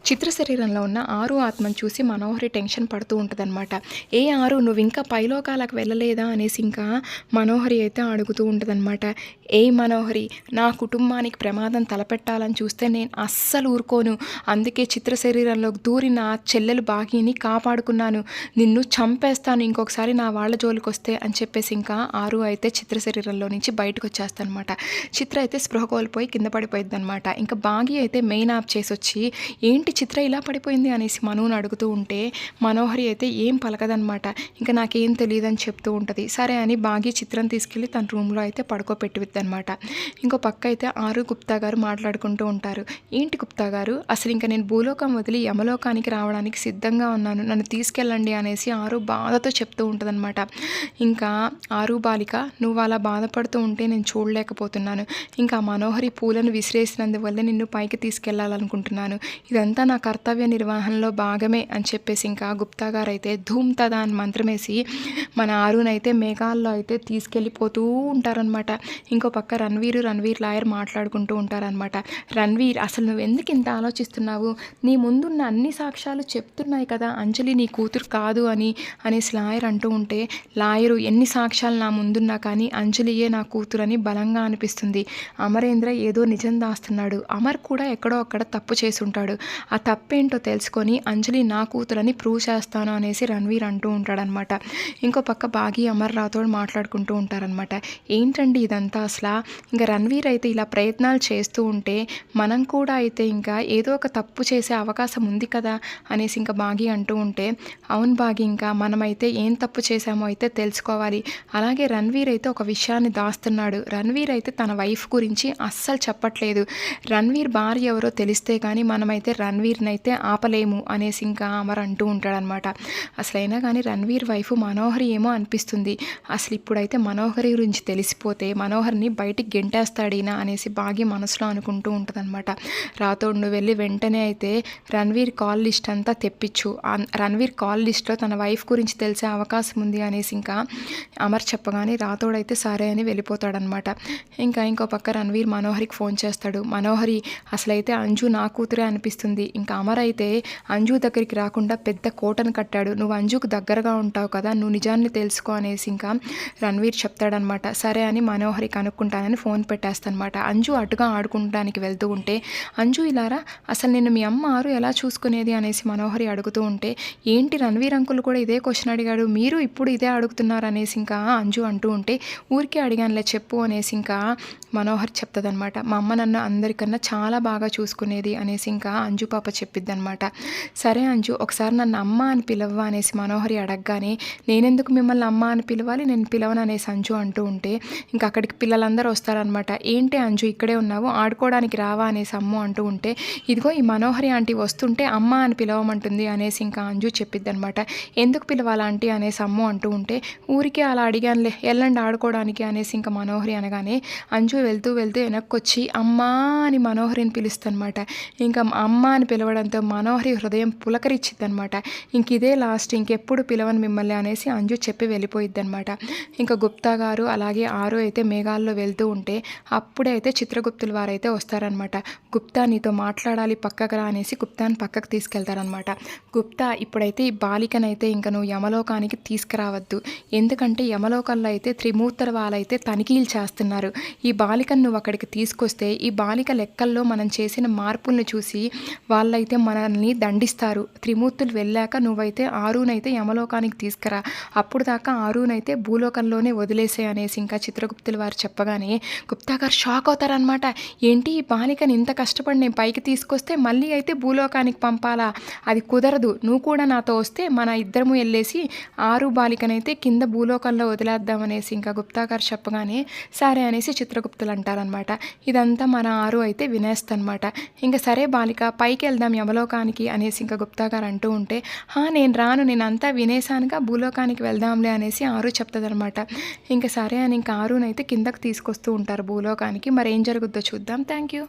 చిత్ర శరీరంలో ఉన్న ఆరు ఆత్మను చూసి మనోహరి టెన్షన్ పడుతూ ఉంటుందన్నమాట. ఏ ఆరు నువ్వు ఇంకా పైలోకాలకు వెళ్ళలేదా అనేసి ఇంకా మనోహరి అయితే అడుగుతూ ఉంటుందన్నమాట. ఏ మనోహరి, నా కుటుంబానికి ప్రమాదం తలపెట్టాలని చూస్తే నేను అస్సలు ఊరుకోను. అందుకే చిత్ర శరీరంలోకి దూరి నా చెల్లెలు బాగీని కాపాడుకున్నాను. నిన్ను చంపేస్తాను ఇంకొకసారి నా వాళ్ళ జోలికి వస్తే అని చెప్పేసి ఇంకా ఆరు అయితే చిత్ర శరీరంలో నుంచి బయటకు వచ్చేస్తానమాట. చిత్ర అయితే స్పృహ కోల్పోయి కింద పడిపోయింది అనమాట. ఇంకా బాగి అయితే మెయిన్ ఆఫ్ చేసి వచ్చి ఏంటి చిత్ర ఇలా పడిపోయింది అనేసి మనుని అడుగుతూ ఉంటే మనోహరి అయితే ఏం పలకదనమాట. ఇంకా నాకేం తెలియదని చెప్తూ ఉంటుంది. సరే అని బాగి చిత్రం తీసుకెళ్ళి తన రూమ్లో అయితే పడుకోపెట్టివిద్దనమాట. ఇంకో పక్క అయితే ఆరు గుప్తా గారు మాట్లాడుకుంటూ ఉంటారు. ఏంటి గుప్తా గారు, అసలు ఇంకా నేను భూలోకం వదిలి యమలోకానికి రావడానికి సిద్ధంగా ఉన్నాను, నన్ను తీసుకెళ్ళండి అనేసి ఆరు బాధతో చెప్తూ ఉంటుందన్నమాట. ఇంకా ఆరు బాలిక, నువ్వు అలా బాధపడుతూ ఉంటే నేను చూడలేకపోతున్నాను. ఇంకా మనోహరి పూలను విసిరేసినందువల్ల నిన్ను పైకి తీసుకెళ్లాలనుకుంటున్నాను. ఇదంతా నా కర్తవ్య నిర్వహణలో భాగమే అని చెప్పేసి ఇంకా గుప్తా గారు అయితే ధూమ్ తదా అని మంత్రమేసి మన ఆరునైతే మేఘాల్లో అయితే తీసుకెళ్ళిపోతూ ఉంటారనమాట. ఇంకో పక్క రణ్వీర్ లాయర్ మాట్లాడుకుంటూ ఉంటారనమాట. రణ్వీర్, అసలు నువ్వు ఎందుకు ఇంత ఆలోచిస్తున్నావు? నీ ముందున్న అన్ని సాక్ష్యాలు చెప్తున్నాయి కదా అంజలి నీ కూతురు కాదు అనేసి లాయర్ అంటూ ఉంటే, లాయరు ఎన్ని సాక్ష్యాలు నా ముందున్నా కానీ అంజలియే నా కూతురు అని బలంగా అనిపిస్తుంది. అమరేంద్ర ఏదో నిజం దాస్తున్నాడు. అమర్ కూడా ఎక్కడో అక్కడ తప్పు చేసి ఉంటాడు. ఆ తప్పేంటో తెలుసుకొని అంజలి నా కూతురని ప్రూవ్ చేస్తాను అనేసి రణ్వీర్ అంటూ ఉంటాడనమాట. ఇంకో పక్క బాగి అమర్ రాథోడ్ మాట్లాడుకుంటూ ఉంటారనమాట. ఏంటండి ఇదంతా అసలు? ఇంకా రణ్వీర్ అయితే ఇలా ప్రయత్నాలు చేస్తూ ఉంటే మనం కూడా అయితే ఇంకా ఏదో ఒక తప్పు చేసే అవకాశం ఉంది కదా అనేసి ఇంకా బాగి అంటూ ఉంటే, అవును బాగి, ఇంకా మనమైతే ఏం తప్పు చేశామో అయితే తెలుసుకోవాలి. అలాగే రణ్వీర్ అయితే ఒక విషయాన్ని దాస్తున్నాడు. రణ్వీర్ అయితే తన వైఫ్ గురించి అస్సలు చెప్పట్లేదు. రణ్వీర్ భార్య ఎవరో తెలిస్తే కానీ మనమైతే రణ్వీర్ని అయితే ఆపలేము అనేసి ఇంకా అమర్ అంటూ ఉంటాడనమాట. అసలైనా కానీ రణ్వీర్ వైఫ్ మనోహరి ఏమో అనిపిస్తుంది. అసలు ఇప్పుడైతే మనోహరి గురించి తెలిసిపోతే మనోహర్ని బయటికి గెంటేస్తాడినా అనేసి బాగి మనసులో అనుకుంటూ ఉంటుందన్నమాట. రాతోడు నువ్వు వెళ్ళి వెంటనే అయితే రణ్వీర్ కాల్ లిస్ట్ అంతా తెప్పించు, రణ్వీర్ కాల్ లిస్ట్లో తన వైఫ్ గురించి తెలిసే అవకాశం ఉంది అనేసి ఇంకా అమర్ చెప్పగానే రాతోడైతే సరే అని వెళ్ళిపోతాడనమాట. ఇంకో పక్క రణ్వీర్ మనోహరికి ఫోన్ చేస్తాడు. మనోహరి, అసలైతే అంజు నా కూతురే అనిపిస్తుంది. ఇంకా అమర్ అయితే అంజు దగ్గరికి రాకుండా పెద్ద కోటను కట్టాడు. నువ్వు అంజుకు దగ్గరగా ఉంటావు కదా, నువ్వు నిజాన్ని తెలుసుకో అనేసి ఇంకా రణ్వీర్ చెప్తాడనమాట. సరే అని మనోహరి కనుక్కుంటానని ఫోన్ పెట్టేస్తానమాట. అంజు అటుగా ఆడుకుంటానికి వెళ్తూ ఉంటే, అంజు ఇలారా, అసలు నిన్ను మీ అమ్మ ఆరు ఎలా చూసుకునేది అనేసి మనోహరి అడుగుతూ ఉంటే, ఏంటి రణ్వీర్ అంకుల్ కూడా ఇదే క్వశ్చన్ అడిగాడు, మీరు ఇప్పుడు ఇదే అడుగుతున్నారు అనేసి ఇంకా అంజు అంటూ ఉంటే, ఊరికే అడిగానులే చెప్పు అనేసి ఇంకా మనోహర్ చెప్తుందనమాట. మా అమ్మ నన్ను అందరికన్నా చాలా బాగా చూసుకునేది అనేసి ఇంకా అంజు పాప చెప్పిద్ది అనమాట. సరే అంజు, ఒకసారి నన్ను అమ్మ అని పిలవ్వా అనేసి మనోహరి అడగగానే, నేనెందుకు మిమ్మల్ని అమ్మ అని పిలవాలి, నేను పిలవను అనేసి అంజు అంటూ ఉంటే ఇంకా అక్కడికి పిల్లలందరూ వస్తారనమాట. ఏంటి అంజు ఇక్కడే ఉన్నావు, ఆడుకోవడానికి రావా అనేసి అమ్మ అంటూ ఉంటే, ఇదిగో ఈ మనోహరి ఆంటీ వస్తుంటే అమ్మ అని పిలవమంటుంది అనేసి ఇంకా అంజు చెప్పిద్ది అనమాట. ఎందుకు పిలవాలా ఆంటీ అనేసి అమ్మ అంటూ ఉంటే, ఊరికే అలా అడిగానులే, వెళ్ళండి ఆడుకోవడానికి అనేసి ఇంకా మనోహరి అనగానే అంజు వెళ్తూ వెనక్కొచ్చి అమ్మా అని మనోహరిని పిలుస్తానమాట. ఇంకా అమ్మ అని పిలవడంతో మనోహరి హృదయం పులకరిచ్చిద్ది అనమాట. ఇంక ఇదే లాస్ట్, ఇంకెప్పుడు పిలవని మిమ్మల్ని అనేసి అంజు చెప్పి వెళ్ళిపోయిద్ది అనమాట. ఇంకా గుప్తా గారు అలాగే ఆరు అయితే మేఘాల్లో వెళ్తూ ఉంటే అప్పుడే అయితే చిత్రగుప్తుల వారైతే వస్తారనమాట. గుప్తా నీతో మాట్లాడాలి, పక్కకు రా అనేసి గుప్తాని పక్కకు తీసుకెళ్తారనమాట. గుప్తా, ఇప్పుడైతే ఈ బాలికనైతే ఇంకా నువ్వు యమలోకానికి తీసుకురావద్దు, ఎందుకంటే యమలోకంలో అయితే త్రిమూర్తుల వాళ్ళైతే తనిఖీలు చేస్తున్నారు. ఈ బాలికను నువ్వు అక్కడికి తీసుకొస్తే ఈ బాలిక లెక్కల్లో మనం చేసిన మార్పులను చూసి వాళ్ళైతే మనల్ని దండిస్తారు. త్రిమూర్తులు వెళ్ళాక నువ్వైతే ఆరునైతే యమలోకానికి తీసుకురా, అప్పుడు దాకా ఆరునైతే భూలోకంలోనే వదిలేసే అనేసి ఇంకా చిత్రగుప్తుల వారు చెప్పగానే గుప్తా గారు షాక్ అవుతారనమాట. ఏంటి ఈ బాలికని ఇంత కష్టపడి నేను పైకి తీసుకొస్తే మళ్ళీ అయితే భూలోకానికి పంపాలా, అది కుదరదు, నువ్వు కూడా నాతో వస్తే మన ఇద్దరము వెళ్ళేసి ఆరు బాలికనైతే కింద భూలోకంలో వదిలేద్దామనేసి ఇంకా గుప్తా గారు చెప్పగానే సరే అనేసి చిత్రగుప్తులు అంటారనమాట. ఇదంతా మన ఆరు అయితే వినేస్తనమాట. ఇంకా సరే బాలిక పైకి వెళ్దాం యమలోకానికి అనేసి ఇంకా గుప్తా గారు అంటూ ఉంటే, నేను రాను, నేనంతా వినేశానుగా, భూలోకానికి వెళ్దాంలే అనేసి ఆరు చెప్తుందనమాట. ఇంకా సరే అని ఇంకా ఆరునైతే కిందకు తీసుకొస్తూ ఉంటారు భూలోకానికి. మరి ఏం జరుగుద్దో చూద్దాం. Thank you.